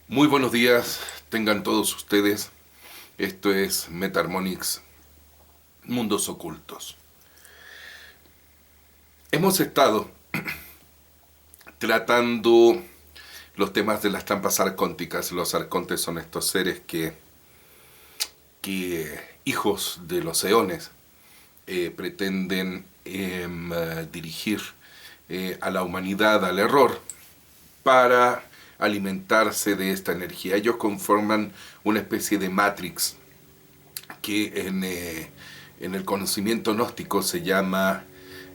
Muy buenos días, tengan todos ustedes. Esto es Metarmonics, Mundos Ocultos. Hemos estado tratando los temas de las trampas arcónticas. Los arcontes son estos seres que hijos de los eones, pretenden dirigir a la humanidad al error para alimentarse de esta energía. Ellos conforman una especie de matrix que en el conocimiento gnóstico se llama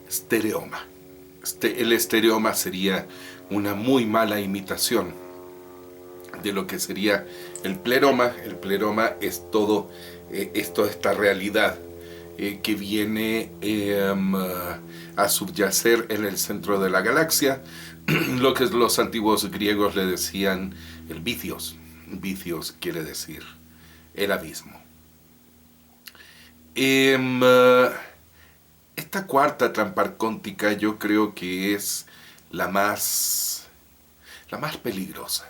estereoma. El estereoma sería una muy mala imitación de lo que sería el pleroma. El pleroma es toda esta realidad que viene a subyacer en el centro de la galaxia, lo que los antiguos griegos le decían el vicios. Vicios quiere decir el abismo. Esta cuarta trampa arcóntica yo creo que es la más peligrosa.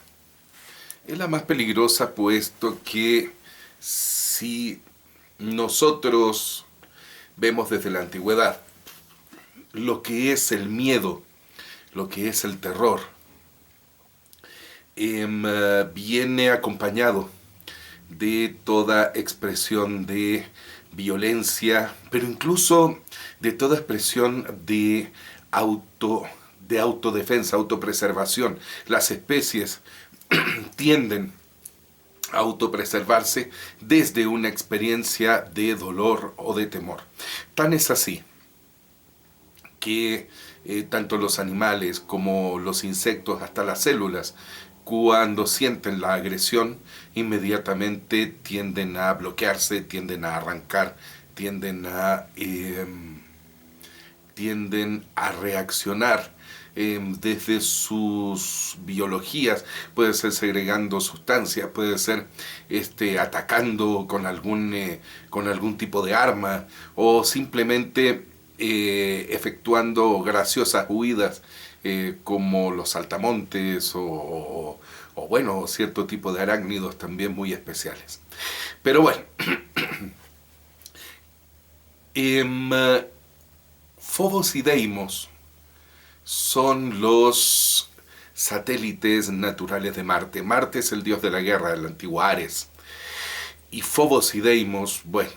Es la más peligrosa puesto que si nosotros vemos desde la antigüedad lo que es el miedo, lo que es el terror, viene acompañado de toda expresión de violencia, pero incluso de toda expresión de autodefensa, autopreservación. Las especies tienden a autopreservarse desde una experiencia de dolor o de temor. Tan es así que tanto los animales como los insectos, hasta las células, cuando sienten la agresión, inmediatamente tienden a bloquearse, tienden a arrancar, tienden a reaccionar desde sus biologías. Puede ser segregando sustancias, puede ser atacando con algún tipo de arma, o simplemente efectuando graciosas huidas, como los saltamontes o bueno, cierto tipo de arácnidos también muy especiales. Pero bueno, eh, Phobos y Deimos son los satélites naturales de Marte. Marte es el dios de la guerra, el antiguo Ares. Y Phobos y Deimos, bueno,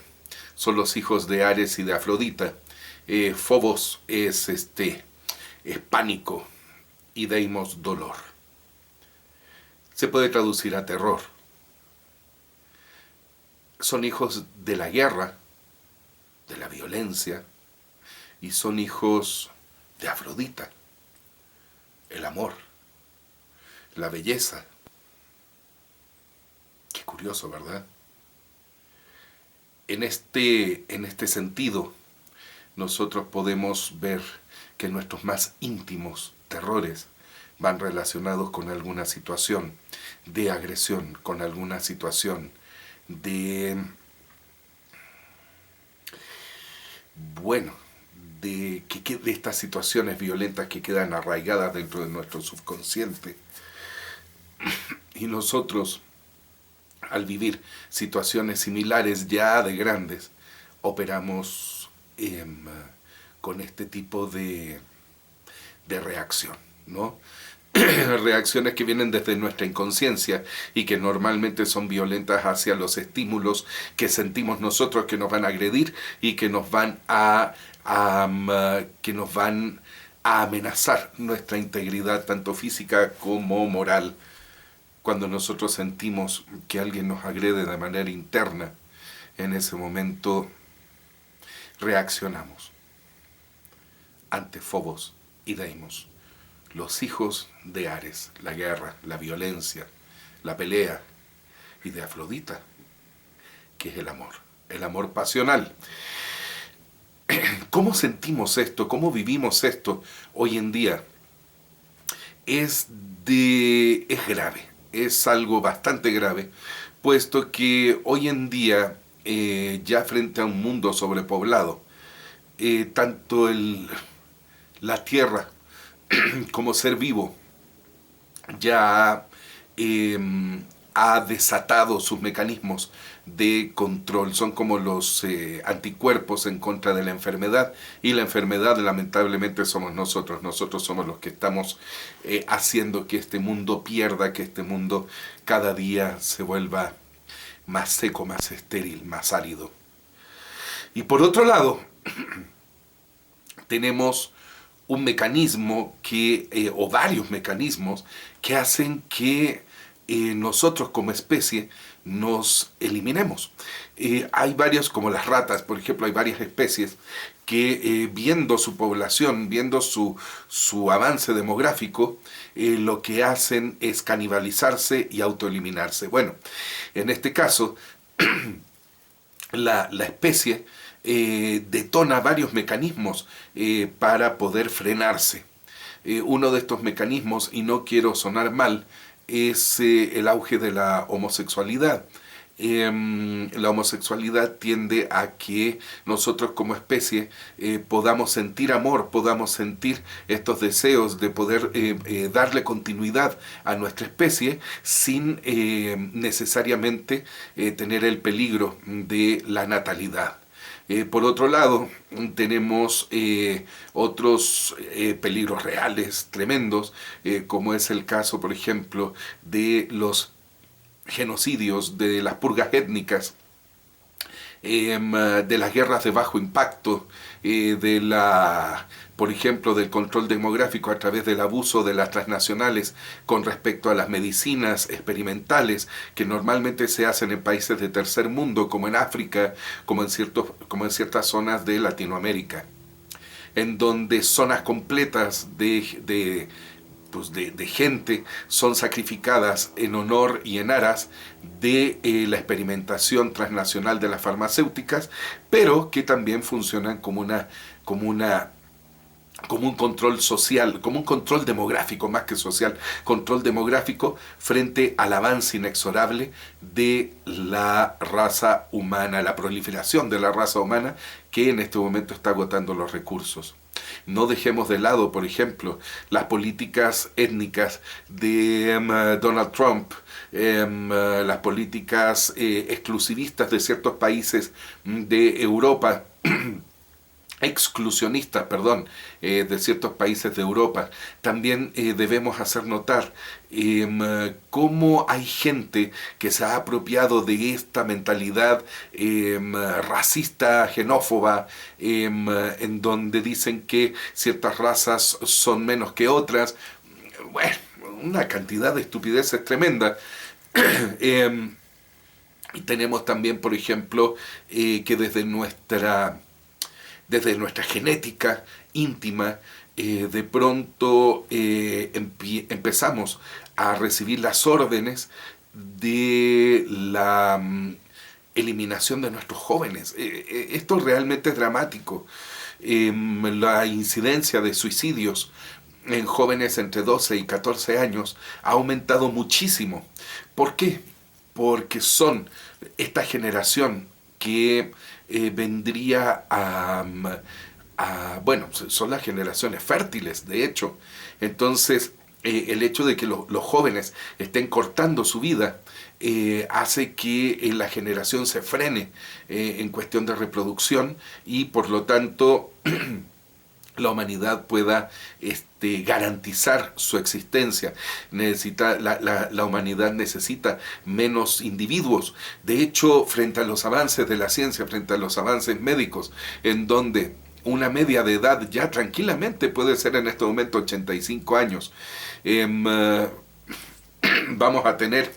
son los hijos de Ares y de Afrodita. Phobos es pánico y Deimos dolor. Se puede traducir a terror. Son hijos de la guerra, de la violencia, y son hijos de Afrodita, el amor, la belleza. Qué curioso, ¿verdad? En este sentido, nosotros podemos ver que nuestros más íntimos terrores van relacionados con alguna situación de agresión, con alguna situación bueno, de estas situaciones violentas que quedan arraigadas dentro de nuestro subconsciente. Y nosotros, al vivir situaciones similares ya de grandes, operamos con este tipo de reacción, ¿no? Reacciones que vienen desde nuestra inconsciencia y que normalmente son violentas hacia los estímulos que sentimos nosotros, que nos van a agredir y que nos van que nos van a amenazar nuestra integridad tanto física como moral. Cuando nosotros sentimos que alguien nos agrede de manera interna, en ese momento reaccionamos ante Phobos y Deimos, los hijos de Ares, la guerra, la violencia, la pelea, y de Afrodita, que es el amor pasional. ¿Cómo sentimos esto? ¿Cómo vivimos esto hoy en día? Es grave, es algo bastante grave, puesto que hoy en día, ya frente a un mundo sobrepoblado, tanto la tierra como ser vivo ya ha ha desatado sus mecanismos de control. Son como los anticuerpos en contra de la enfermedad, y la enfermedad lamentablemente somos nosotros. Nosotros somos los que estamos haciendo que este mundo pierda, que este mundo cada día se vuelva más seco, más estéril, más árido. Y por otro lado, tenemos un mecanismo o varios mecanismos que hacen que nosotros como especie nos eliminemos. Hay varios, como las ratas, por ejemplo, hay varias especies que viendo su población, viendo su avance demográfico, lo que hacen es canibalizarse y autoeliminarse. Bueno, en este caso, la especie detona varios mecanismos para poder frenarse. Uno de estos mecanismos, y no quiero sonar mal, es el auge de la homosexualidad. La homosexualidad tiende a que nosotros como especie podamos sentir amor, podamos sentir estos deseos de poder darle continuidad a nuestra especie sin necesariamente tener el peligro de la natalidad. Por otro lado, tenemos otros peligros reales tremendos, como es el caso, por ejemplo, de los genocidios, de las purgas étnicas, de las guerras de bajo impacto, por ejemplo, del control demográfico a través del abuso de las transnacionales con respecto a las medicinas experimentales que normalmente se hacen en países de tercer mundo, como en África, como en ciertas zonas de Latinoamérica, en donde zonas completas de gente son sacrificadas en honor y en aras de la experimentación transnacional de las farmacéuticas, pero que también funcionan como un control social, como un control demográfico, más que social, control demográfico frente al avance inexorable de la raza humana, la proliferación de la raza humana, que en este momento está agotando los recursos. No dejemos de lado, por ejemplo, las políticas étnicas de Donald Trump, las políticas exclusivistas de ciertos países de Europa, exclusionistas, perdón, de ciertos países de Europa. También debemos hacer notar cómo hay gente que se ha apropiado de esta mentalidad racista, xenófoba, en donde dicen que ciertas razas son menos que otras. Bueno, una cantidad de estupideces tremenda. Y tenemos también, por ejemplo, que desde nuestra genética íntima, de pronto empezamos a recibir las órdenes de la eliminación de nuestros jóvenes. Esto realmente es dramático. La incidencia de suicidios en jóvenes entre 12 y 14 años ha aumentado muchísimo. ¿Por qué? Porque son esta generación que vendría bueno, son las generaciones fértiles, de hecho. Entonces, el hecho de que los jóvenes estén cortando su vida hace que la generación se frene en cuestión de reproducción, y por lo tanto la humanidad pueda garantizar su existencia. La humanidad necesita menos individuos. De hecho, frente a los avances de la ciencia, frente a los avances médicos, en donde una media de edad ya tranquilamente puede ser en este momento 85 años, vamos a tener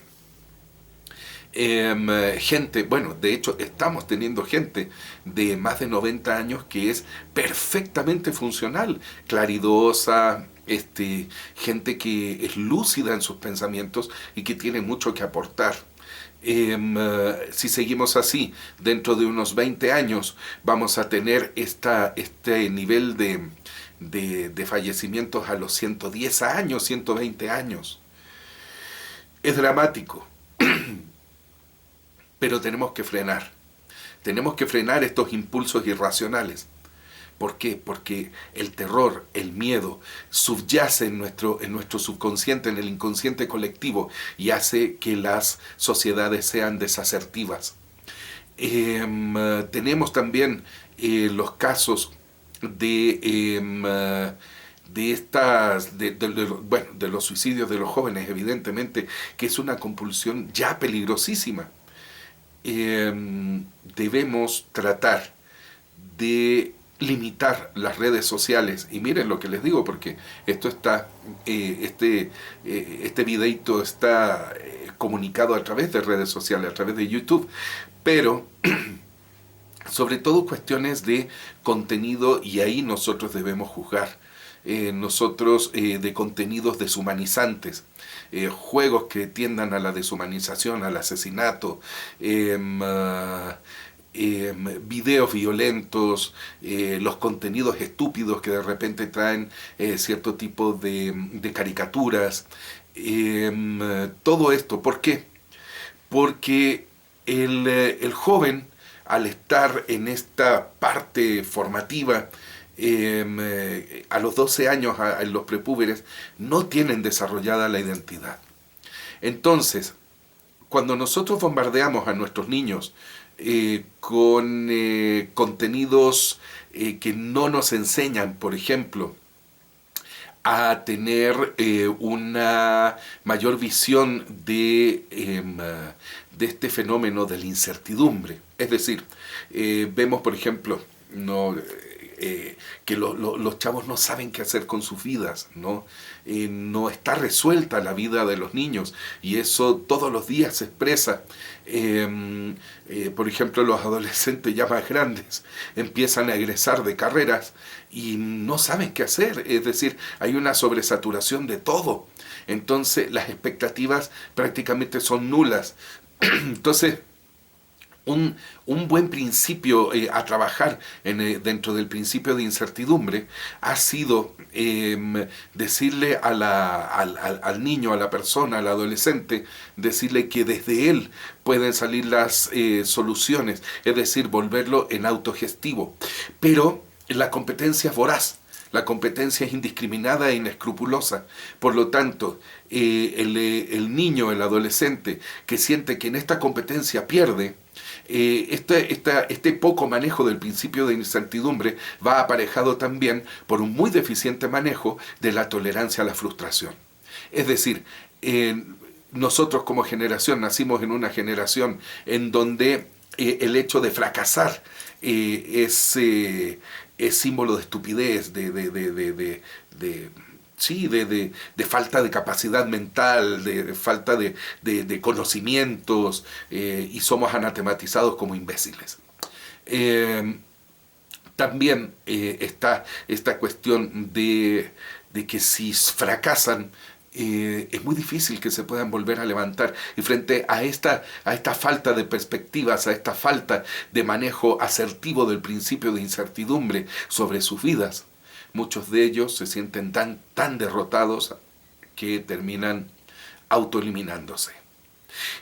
gente, bueno, de hecho estamos teniendo gente de más de 90 años que es perfectamente funcional, claridosa, gente que es lúcida en sus pensamientos y que tiene mucho que aportar. Si seguimos así, dentro de unos 20 años vamos a tener este nivel de fallecimientos a los 110 años, 120 años. Es dramático. Pero tenemos que frenar estos impulsos irracionales ¿Por qué? Porque el terror, el miedo, subyace en nuestro subconsciente, en el inconsciente colectivo, y hace que las sociedades sean desasertivas. Tenemos también los casos de, bueno, de los suicidios de los jóvenes, evidentemente, que es una compulsión ya peligrosísima. Debemos tratar de limitar las redes sociales. Y miren lo que les digo, porque esto está, este videito está comunicado a través de redes sociales, a través de YouTube, pero sobre todo cuestiones de contenido, y ahí nosotros debemos juzgar. Nosotros de contenidos deshumanizantes, juegos que tiendan a la deshumanización, al asesinato, videos violentos, los contenidos estúpidos que de repente traen cierto tipo de caricaturas, todo esto. ¿Por qué? Porque el joven, al estar en esta parte formativa, a los 12 años, en los prepúberes, no tienen desarrollada la identidad. Entonces, cuando nosotros bombardeamos a nuestros niños con contenidos que no nos enseñan, por ejemplo, a tener una mayor visión de este fenómeno de la incertidumbre. Es decir, vemos, por ejemplo, que los chavos no saben qué hacer con sus vidas, ¿no? No está resuelta la vida de los niños, y eso todos los días se expresa. Por ejemplo, los adolescentes ya más grandes empiezan a egresar de carreras y no saben qué hacer, es decir, hay una sobresaturación de todo, entonces las expectativas prácticamente son nulas. Entonces, un buen principio a trabajar dentro del principio de incertidumbre ha sido decirle al niño, a la persona, al adolescente, decirle que desde él pueden salir las soluciones, es decir, volverlo en autogestivo. Pero la competencia es voraz. La competencia es indiscriminada e inescrupulosa. Por lo tanto, el niño, el adolescente, que siente que en esta competencia pierde, este poco manejo del principio de incertidumbre va aparejado también por un muy deficiente manejo de la tolerancia a la frustración. Es decir, nosotros como generación nacimos en una generación en donde el hecho de fracasar es símbolo de estupidez, de falta de capacidad mental, de falta de conocimientos, y somos anatematizados como imbéciles. También está esta cuestión de que si fracasan, es muy difícil que se puedan volver a levantar. Y frente a esta falta de perspectivas, a esta falta de manejo asertivo del principio de incertidumbre sobre sus vidas, muchos de ellos se sienten tan derrotados que terminan autoeliminándose.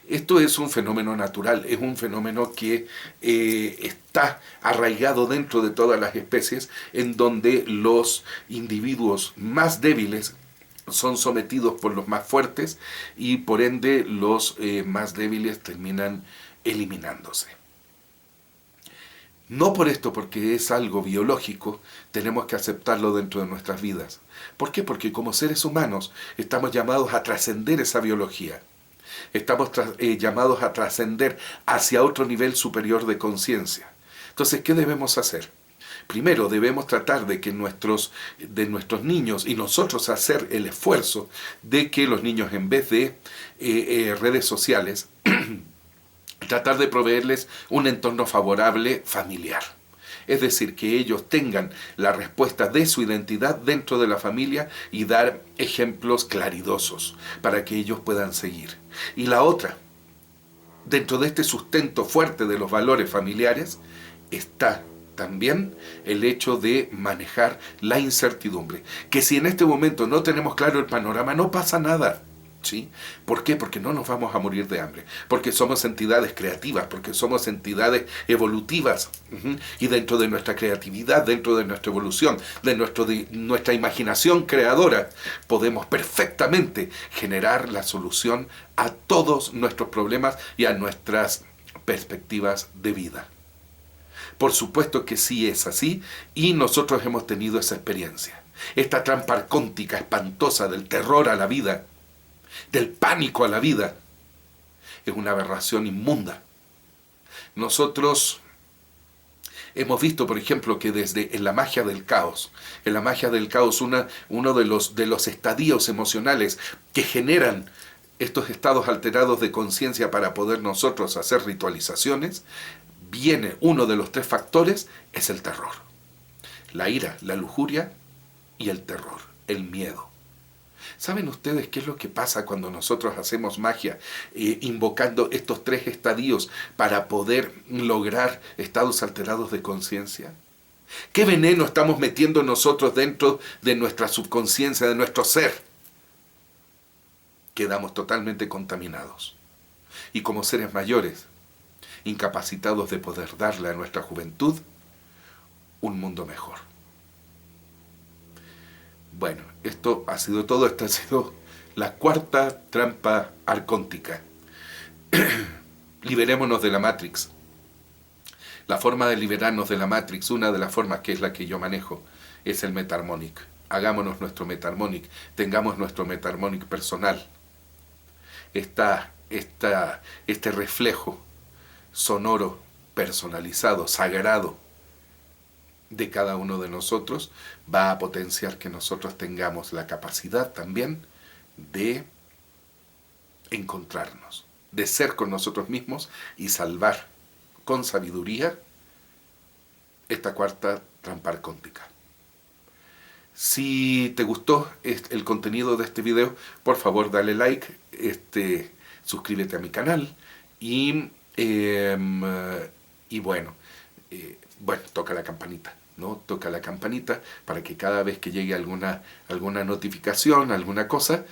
Esto es un fenómeno natural, es un fenómeno que está arraigado dentro de todas las especies, en donde los individuos más débiles son sometidos por los más fuertes, y por ende los más débiles terminan eliminándose. No por esto, porque es algo biológico, tenemos que aceptarlo dentro de nuestras vidas. ¿Por qué? Porque como seres humanos estamos llamados a trascender esa biología. Estamos llamados a trascender hacia otro nivel superior de conciencia. Entonces, ¿qué debemos hacer? Primero, debemos tratar de que nuestros niños, y nosotros hacer el esfuerzo de que los niños, en vez de redes sociales, tratar de proveerles un entorno favorable familiar. Es decir, que ellos tengan la respuesta de su identidad dentro de la familia y dar ejemplos claridosos para que ellos puedan seguir. Y la otra, dentro de este sustento fuerte de los valores familiares, está también el hecho de manejar la incertidumbre. Que si en este momento no tenemos claro el panorama, no pasa nada. ¿Sí? ¿Por qué? Porque no nos vamos a morir de hambre, porque somos entidades creativas, porque somos entidades evolutivas. Y dentro de nuestra creatividad, dentro de nuestra evolución, de nuestra imaginación creadora, podemos perfectamente generar la solución a todos nuestros problemas y a nuestras perspectivas de vida. Por supuesto que sí es así, y nosotros hemos tenido esa experiencia. Esta trampa arcóntica espantosa del terror a la vida, del pánico a la vida, es una aberración inmunda. Nosotros hemos visto, por ejemplo, que en la magia del caos, uno de los estadios emocionales que generan estos estados alterados de conciencia para poder nosotros hacer ritualizaciones, viene uno de los 3 factores, es el terror. La ira, la lujuria y el terror, el miedo. ¿Saben ustedes qué es lo que pasa cuando nosotros hacemos magia invocando estos 3 estadios para poder lograr estados alterados de conciencia? ¿Qué veneno estamos metiendo nosotros dentro de nuestra subconsciencia, de nuestro ser? Quedamos totalmente contaminados. Y como seres mayores, incapacitados de poder darle a nuestra juventud un mundo mejor. Bueno, esto ha sido todo. Esta ha sido la 4ª trampa arcóntica. Liberémonos de la Matrix. La forma de liberarnos de la Matrix, una de las formas que es la que yo manejo, es el Metarmonic. Hagámonos nuestro Metarmonic, tengamos nuestro Metarmonic personal. Este reflejo sonoro, personalizado, sagrado, de cada uno de nosotros, va a potenciar que nosotros tengamos la capacidad también de encontrarnos, de ser con nosotros mismos y salvar con sabiduría esta 4ª trampa arcóntica. Si te gustó el contenido de este video, por favor dale like, suscríbete a mi canal y bueno, toca la campanita, ¿no? Toca la campanita para que cada vez que llegue alguna notificación, alguna cosa,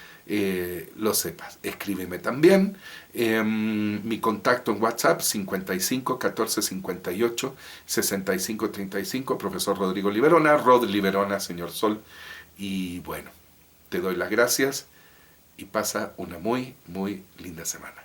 lo sepas. Escríbeme también. Mi contacto en WhatsApp, 55 14 58 65 35, profesor Rodrigo Liberona, Rod Liberona, señor Sol. Y bueno, te doy las gracias y pasa una muy, muy linda semana.